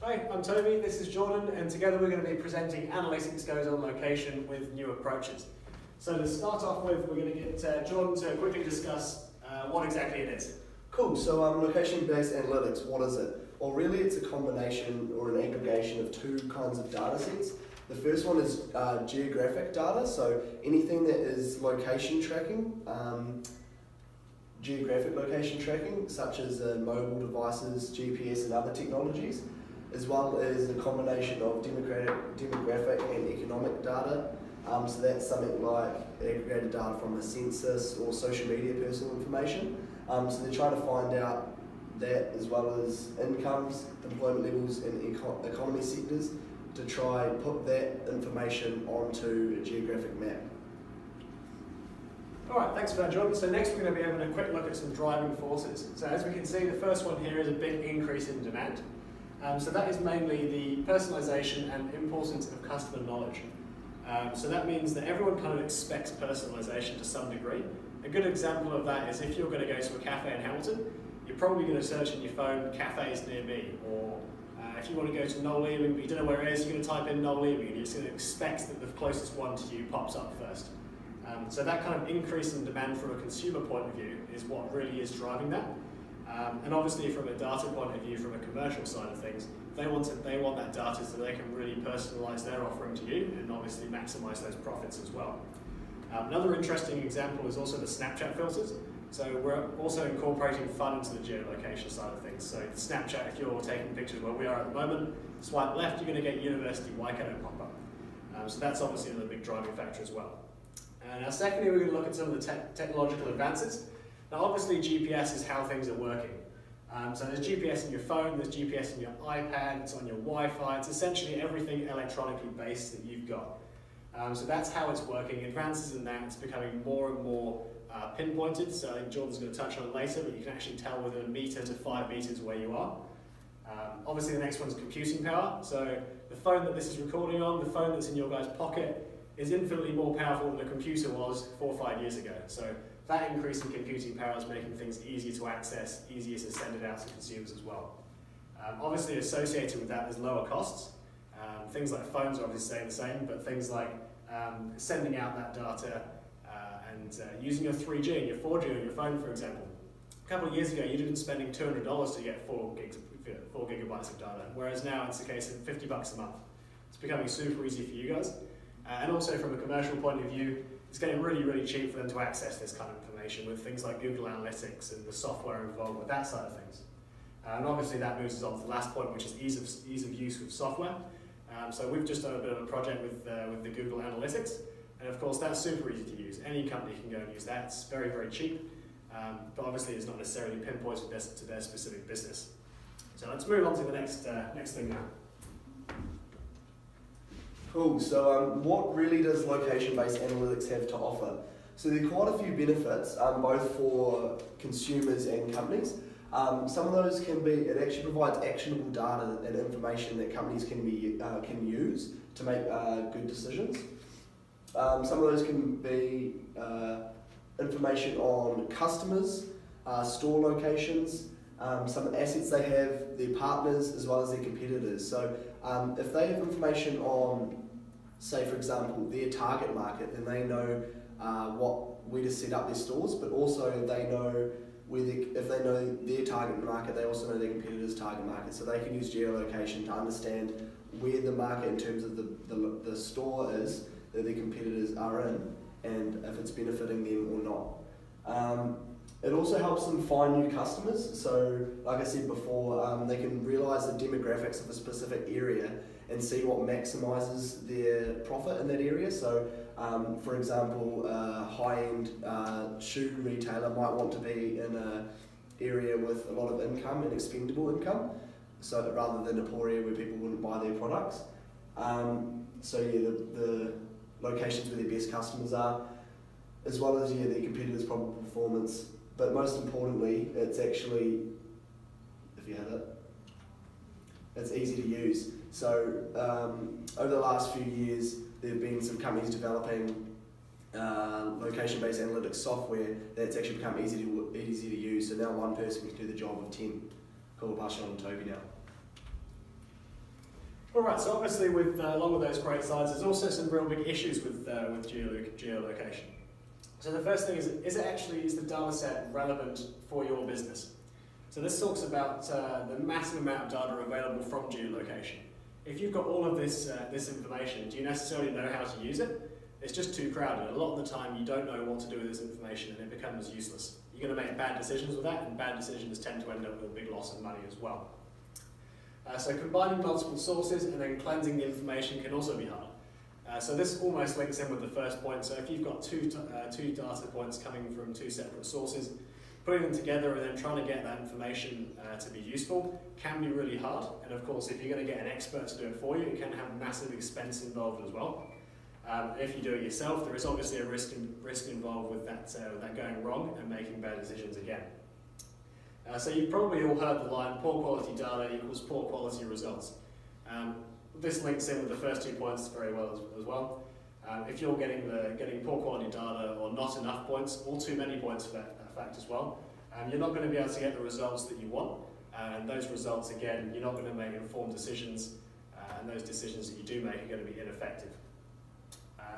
Hi, I'm Toby, this is Jordan, and together we're going to be presenting Analytics Goes on Location with new approaches. So to start off with, we're going to get Jordan to quickly discuss what exactly it is. Cool, so location-based analytics, what is it? Well, really it's a combination or an aggregation of two kinds of data sets. The first one is geographic data, so anything that is location tracking, geographic location tracking, such as mobile devices, GPS and other technologies, as well as a combination of demographic and economic data. So that's something like aggregated data from a census or social media personal information. So they're trying to find out that, as well as incomes, employment levels and economy sectors, to try and put that information onto a geographic map. Alright, thanks for that, Jordan. So next we're going to be having a quick look at some driving forces. So as we can see, the first one here is a big increase in demand. So that is mainly the personalisation and importance of customer knowledge. So that means that everyone kind of expects personalisation to some degree. A good example of that is if you're going to go to a cafe in Hamilton, you're probably going to search in your phone, cafes near me, or if you want to go to Noel Leeming but you don't know where it is, you're going to type in Noel Leeming and you're just going to expect that the closest one to you pops up first. So that kind of increase in demand from a consumer point of view is what really is driving that. And obviously from a data point of view, from a commercial side of things, they want that data so they can really personalise their offering to you and obviously maximise those profits as well. Another interesting example is also the Snapchat filters. So we're also incorporating fun into the geolocation side of things. So Snapchat, if you're taking pictures where we are at the moment, swipe left, you're going to get University Waikato pop up. So that's obviously another big driving factor as well. Now secondly, we're going to look at some of the technological advances. Now obviously GPS is how things are working. So there's GPS in your phone, there's GPS in your iPad, it's on your Wi-Fi, it's essentially everything electronically based that you've got. So that's how it's working. Advances in that, it's becoming more and more pinpointed, so I think Jordan's going to touch on it later, but you can actually tell within 1 metre to 5 metres where you are. Obviously the next one's computing power, so the phone that this is recording on, the phone that's in your guy's pocket, is infinitely more powerful than the computer was 4 or 5 years ago. So that increase in computing power is making things easier to access, easier to send it out to consumers as well. Obviously associated with that, there's lower costs. Things like phones are obviously staying the same, but things like sending out that data and using your 3G and your 4G on your phone, for example. A couple of years ago, you'd have been spending $200 to get 4 gigabytes of data, whereas now it's a case of $50 a month. It's becoming super easy for you guys. And also from a commercial point of view, it's getting really, really cheap for them to access this kind of information with things like Google Analytics and the software involved with that side of things. And obviously that moves us on to the last point, which is ease of use with software. So we've just done a bit of a project with the Google Analytics, and of course that's super easy to use. Any company can go and use that. It's very, very cheap, but obviously it's not necessarily pinpointed to their specific business. So let's move on to the next thing now. Cool, so what really does location-based analytics have to offer? So there are quite a few benefits, both for consumers and companies. Some of those can be, it actually provides actionable data and information that companies can use to make good decisions. Some of those can be information on customers, store locations, some assets they have, their partners, as well as their competitors. So if they have information on, say for example, their target market, then they know where to set up their stores, but also they know if they know their target market, they also know their competitors' target market. So they can use geolocation to understand where the market in terms of the store is that their competitors are in, and if it's benefiting them or not. It also helps them find new customers. So like I said before, they can realise the demographics of a specific area and see what maximises their profit in that area. So for example, a high-end shoe retailer might want to be in an area with a lot of income and expendable income, so rather than a poor area where people wouldn't buy their products. So yeah, the locations where their best customers are, as well as their competitors' probable performance. But most importantly, it's actually, if you had it, it's easy to use. So over the last few years, there have been some companies developing location-based analytics software that's actually become easy to use. So now one person can do the job of 10. Cool, I'll pass it on to Toby now. All right, so obviously along with those great sides, there's also some real big issues with geolocation. So the first thing is the data set relevant for your business? So this talks about the massive amount of data available from geolocation. If you've got all of this information, do you necessarily know how to use it? It's just too crowded. A lot of the time you don't know what to do with this information and it becomes useless. You're going to make bad decisions with that, and bad decisions tend to end up with a big loss of money as well. So combining multiple sources and then cleansing the information can also be hard. So this almost links in with the first point. So if you've got two data points coming from two separate sources, putting them together and then trying to get that information to be useful can be really hard. And of course, if you're going to get an expert to do it for you, it can have massive expense involved as well. If you do it yourself, there is obviously a risk involved with that going wrong and making bad decisions again. So you've probably all heard the line, poor quality data equals poor quality results. This links in with the first 2 points very well as well. If you're getting poor quality data or not enough points, or too many points for that fact as well, you're not going to be able to get the results that you want. And those results, again, you're not going to make informed decisions, and those decisions that you do make are going to be ineffective.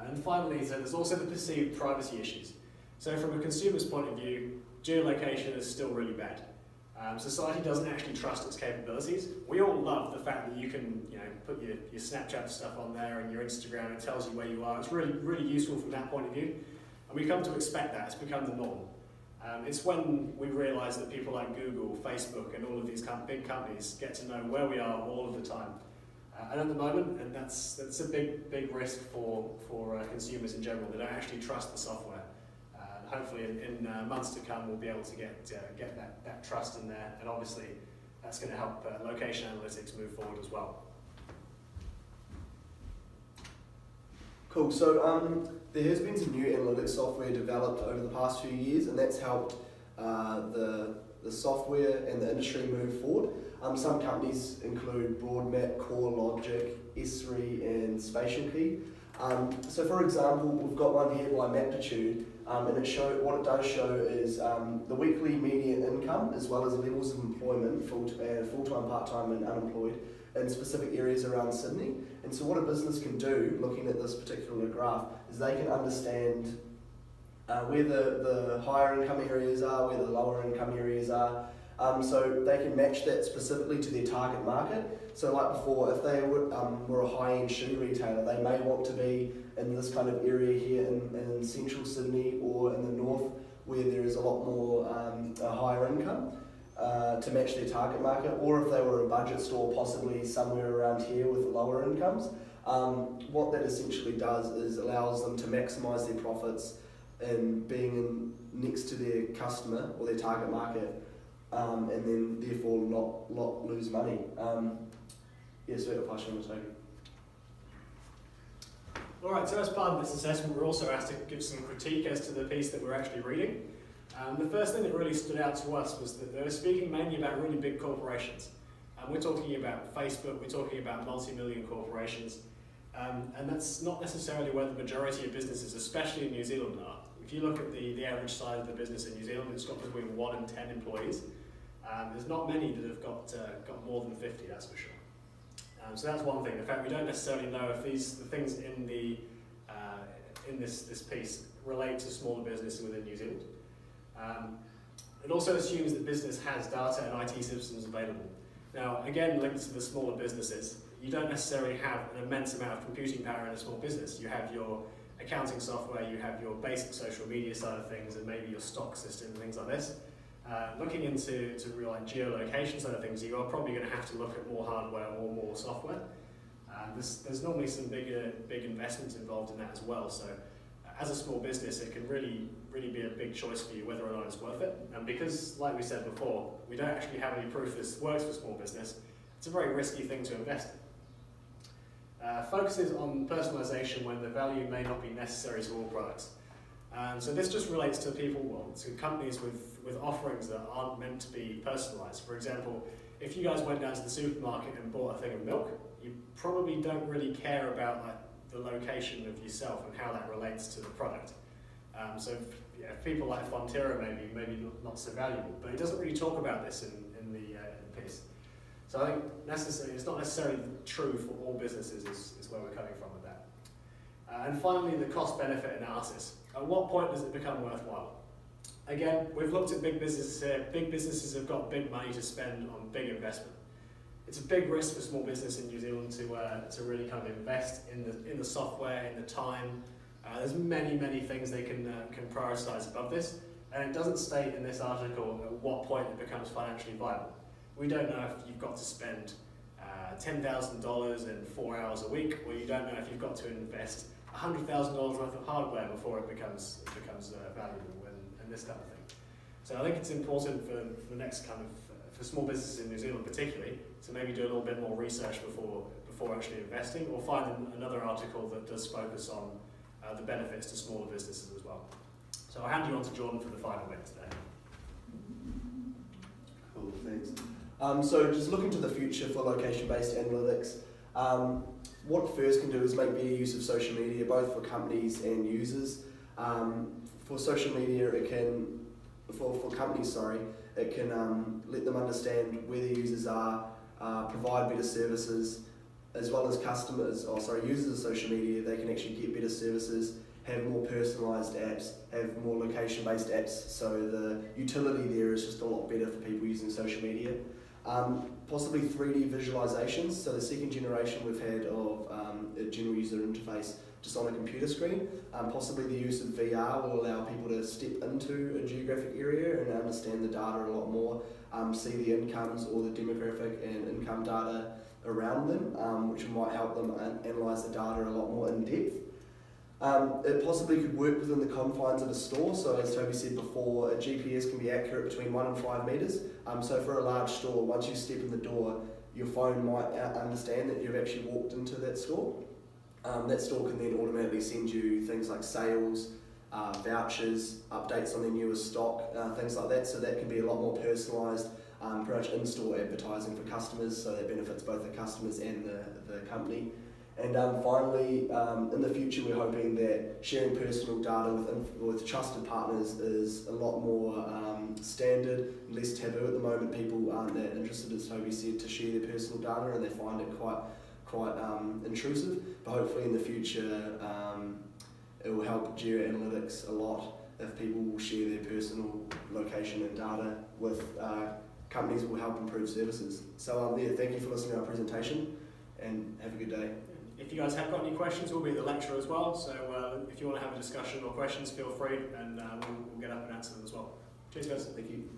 And finally, so there's also the perceived privacy issues. So from a consumer's point of view, geolocation is still really bad. Society doesn't actually trust its capabilities. We all love the fact that you can, put your Snapchat stuff on there and your Instagram, it tells you where you are. It's really, really useful from that point of view. And we come to expect that. It's become the norm. It's when we realise that people like Google, Facebook, and all of these big companies get to know where we are all of the time. And at the moment, and that's a big risk for consumers in general. They don't actually trust the software. Hopefully in months to come we'll be able to get that trust in there, and obviously that's going to help location analytics move forward as well. Cool, so there has been some new analytics software developed over the past few years, and that's helped the software and the industry move forward. Some companies include Broadmap, CoreLogic, Esri and Spatial Key. So for example, we've got one here by Maptitude, and what it does show is the weekly median income as well as levels of employment, full-time, part-time and unemployed, in specific areas around Sydney. And so what a business can do, looking at this particular graph, is they can understand where the higher income areas are, where the lower income areas are, so they can match that specifically to their target market. So like before, if they were a high-end shoe retailer, they may want to be in this kind of area here in central Sydney or in the north where there is a lot more a higher income to match their target market, or if they were a budget store, possibly somewhere around here with lower incomes. What that essentially does is allows them to maximise their profits in being next to their customer or their target market, and then therefore not lose money. So I'll pass you on to Toby. Alright, so as part of this assessment we're also asked to give some critique as to the piece that we're actually reading. The first thing that really stood out to us was that they were speaking mainly about really big corporations. We're talking about Facebook, we're talking about multi-million corporations, and that's not necessarily where the majority of businesses, especially in New Zealand, are. If you look at the average size of the business in New Zealand, it's got between 1 and 10 employees. There's not many that have got more than 50, that's for sure. So that's one thing. In fact, we don't necessarily know if the things in this piece relate to smaller businesses within New Zealand. It also assumes that business has data and IT systems available. Now, again, linked to the smaller businesses, you don't necessarily have an immense amount of computing power in a small business. You have your accounting software, you have your basic social media side of things, and maybe your stock system and things like this. Looking into real geolocation side of things, you are probably going to have to look at more hardware or more software. There's normally some big investments involved in that as well. So as a small business, it can really be a big choice for you whether or not it's worth it. And because, like we said before, we don't actually have any proof this works for small business, it's a very risky thing to invest in. Focuses on personalisation when the value may not be necessary to all products. So this just relates to to companies with offerings that aren't meant to be personalised. For example, if you guys went down to the supermarket and bought a thing of milk, you probably don't really care about the location of yourself and how that relates to the product. So people like Fonterra maybe not so valuable, but it doesn't really talk about this in the piece. So I think it's not necessarily true for all businesses is where we're coming from with that. And finally, the cost-benefit analysis. At what point does it become worthwhile? Again, we've looked at big businesses here. Big businesses have got big money to spend on big investment. It's a big risk for small business in New Zealand to really kind of invest in the software, in the time. There's many things they can prioritise above this, and it doesn't state in this article at what point it becomes financially viable. We don't know if you've got to spend $10,000 in 4 hours a week, or you don't know if you've got to invest $100,000 worth of hardware before it becomes valuable and this kind of thing. So I think it's important for the next kind of for small businesses in New Zealand particularly to maybe do a little bit more research before actually investing, or find another article that does focus on the benefits to smaller businesses as well. So I'll hand you on to Jordan for the final bit today. Cool, thanks. So just looking to the future for location-based analytics, what FIRST can do is make better use of social media, both for companies and users. For social media, it can, for companies, it can let them understand where their users are, provide better services, as well as users of social media. They can actually get better services, have more personalised apps, have more location-based apps, so the utility there is just a lot better for people using social media. Possibly 3D visualizations, so the second generation we've had of a general user interface just on a computer screen. Possibly the use of VR will allow people to step into a geographic area and understand the data a lot more, see the incomes or the demographic and income data around them, which might help them analyse the data a lot more in depth. It possibly could work within the confines of a store, so as Toby said before, a GPS can be accurate between 1 and 5 metres. So for a large store, once you step in the door, your phone might understand that you've actually walked into that store. That store can then automatically send you things like sales, vouchers, updates on their newest stock, things like that, so that can be a lot more personalised, pretty much in-store advertising for customers, so that benefits both the customers and the company. And finally, in the future, we're hoping that sharing personal data with trusted partners is a lot more standard, less taboo at the moment. People aren't that interested, as Toby said, to share their personal data, and they find it quite intrusive. But hopefully in the future, it will help geo-analytics a lot if people will share their personal location and data with companies that will help improve services. So thank you for listening to our presentation, and have a good day. If you guys have got any questions, we'll be at the lecture as well, so if you want to have a discussion or questions, feel free, and we'll get up and answer them as well. Cheers guys. Thank you.